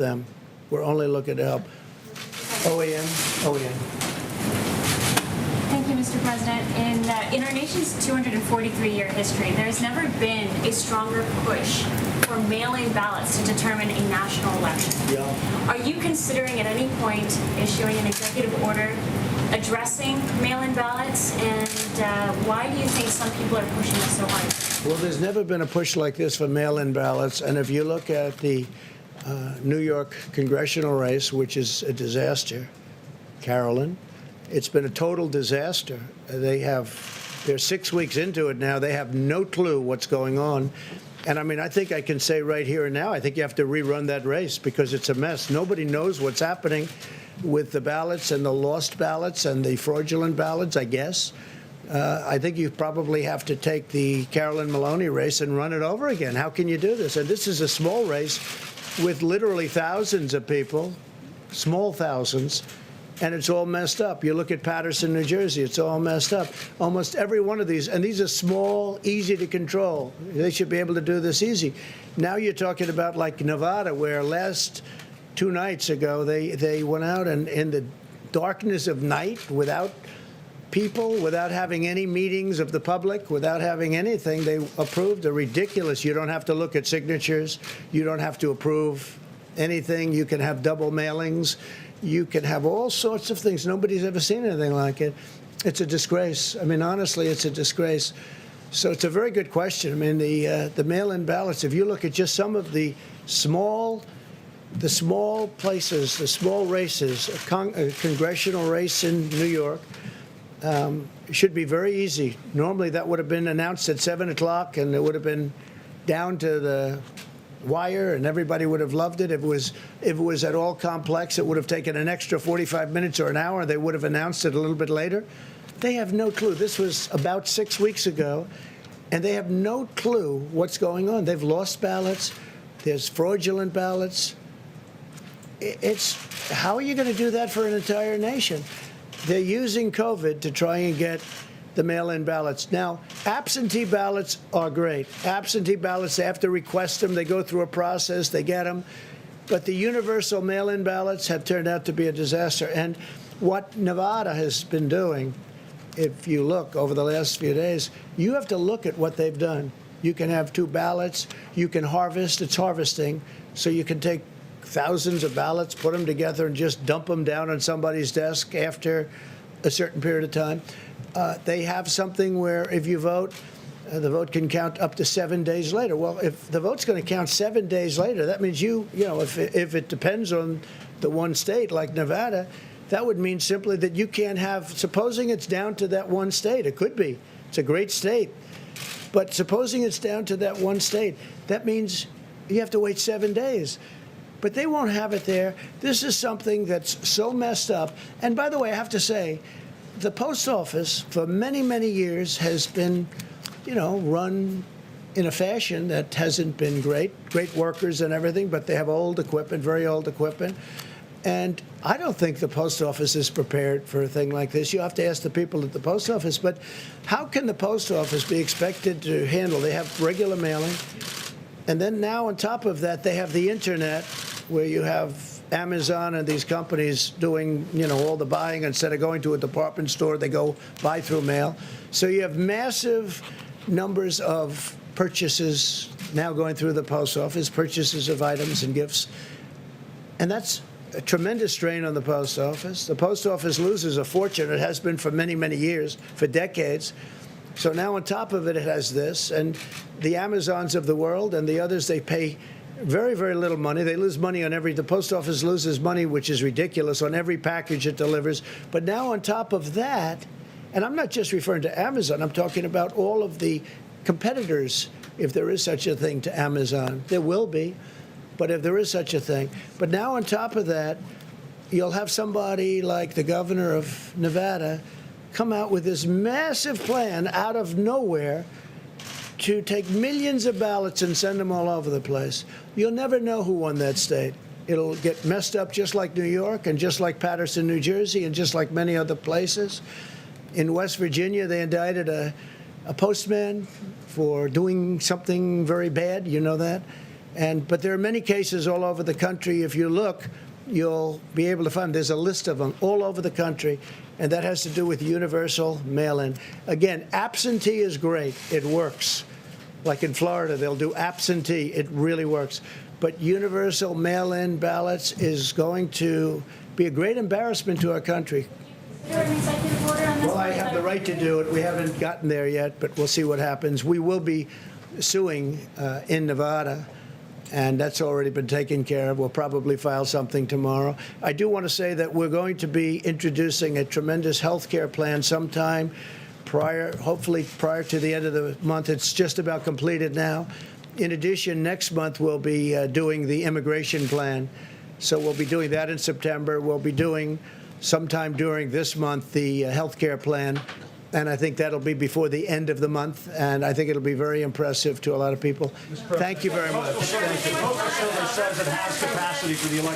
them. We're only looking to help. OEM, OEM. Thank you, Mr. President. In our nation's 243-year history, there has never been a stronger push for mail-in ballots to determine a national election. Yeah. Are you considering at any point issuing an executive order addressing mail-in ballots, and why do you think some people are pushing this so hard? Well, there's never been a push like this for mail-in ballots, and if you look at the New York congressional race, which is a disaster, Carolyn, it's been a total disaster. They're 6 weeks into it now. They have no clue what's going on. And I mean, I think I can say right here and now, I think you have to rerun that race because it's a mess. Nobody knows what's happening with the ballots and the lost ballots and the fraudulent ballots, I guess. I think you probably have to take the Carolyn Maloney race and run it over again. How can you do this? And this is a small race with literally thousands of people, small thousands, and it's all messed up. You look at Paterson, New Jersey, it's all messed up. Almost every one of these, and these are small, easy to control. They should be able to do this easy. Now you're talking about like Nevada, where last 2 nights ago, they went out and in the darkness of night, without people, without having any meetings of the public, without having anything, they approved a ridiculous, you don't have to look at signatures, you don't have to approve anything, you can have double mailings, you can have all sorts of things. Nobody's ever seen anything like it. It's a disgrace. I mean, honestly, it's a disgrace. So it's a very good question. I mean, the mail-in ballots, if you look at just some of the small places, the small races, a congressional race in New York, should be very easy. Normally that would have been announced at 7 o'clock and it would have been down to the wire and everybody would have loved it. If it was at all complex, it would have taken an extra 45 minutes or an hour. They would have announced it a little bit later. They have no clue. This was about 6 weeks ago, and they have no clue what's going on. They've lost ballots. There's fraudulent ballots. How are you going to do that for an entire nation? They're using COVID to try and get the mail-in ballots. Now, absentee ballots are great. Absentee ballots, they have to request them. They go through a process. They get them. But the universal mail-in ballots have turned out to be a disaster. And what Nevada has been doing, if you look over the last few days, you have to look at what they've done. You can have 2 ballots. You can harvest. It's harvesting. So you can take thousands of ballots, put them together, and just dump them down on somebody's desk after a certain period of time. They have something where if you vote, the vote can count up to 7 days later. Well, if the vote's going to count 7 days later, that means you know, if it depends on the one state like Nevada, that would mean simply that you can't have, supposing it's down to that one state, it could be, it's a great state, but supposing it's down to that one state, that means you have to wait 7 days. But they won't have it there. This is something that's so messed up. And by the way, I have to say, the post office for many, many years has been, run in a fashion that hasn't been great. Great workers and everything, but they have old equipment, very old equipment. And I don't think the post office is prepared for a thing like this. You have to ask the people at the post office. But how can the post office be expected to handle? They have regular mailing. And then now on top of that, they have the Internet, where you have Amazon and these companies doing, all the buying. Instead of going to a department store, they go buy through mail. So you have massive numbers of purchases now going through the post office, purchases of items and gifts. And that's a tremendous strain on the post office. The post office loses a fortune. It has been for many, many years, for decades. So now on top of it, it has this. And the Amazons of the world and the others, they pay very, very little money. They lose money on the post office loses money, which is ridiculous, on every package it delivers. But now on top of that, and I'm not just referring to Amazon, I'm talking about all of the competitors, if there is such a thing to Amazon. There will be, but if there is such a thing. But now on top of that, you'll have somebody like the governor of Nevada come out with this massive plan out of nowhere to take millions of ballots and send them all over the place. You'll never know who won that state. It'll get messed up just like New York and just like Paterson, New Jersey, and just like many other places. In West Virginia, they indicted a postman for doing something very bad. You know that? But there are many cases all over the country. If you look, you'll be able to find there's a list of them all over the country, and that has to do with universal mail-in. Again, absentee is great. It works. Like in Florida, they'll do absentee. It really works. But universal mail-in ballots is going to be a great embarrassment to our country. Is there an executive order on this? Well, I have the right to do it. We haven't gotten there yet, but we'll see what happens. We will be suing in Nevada, and that's already been taken care of. We'll probably file something tomorrow. I do want to say that we're going to be introducing a tremendous health care plan sometime hopefully prior to the end of the month. It's just about completed now. In addition, next month we'll be doing the immigration plan. So we'll be doing that in September. We'll be doing sometime during this month the health care plan. And I think that'll be before the end of the month. And I think it'll be very impressive to a lot of people. Thank you very much. The Postal Service says it has capacity for the election.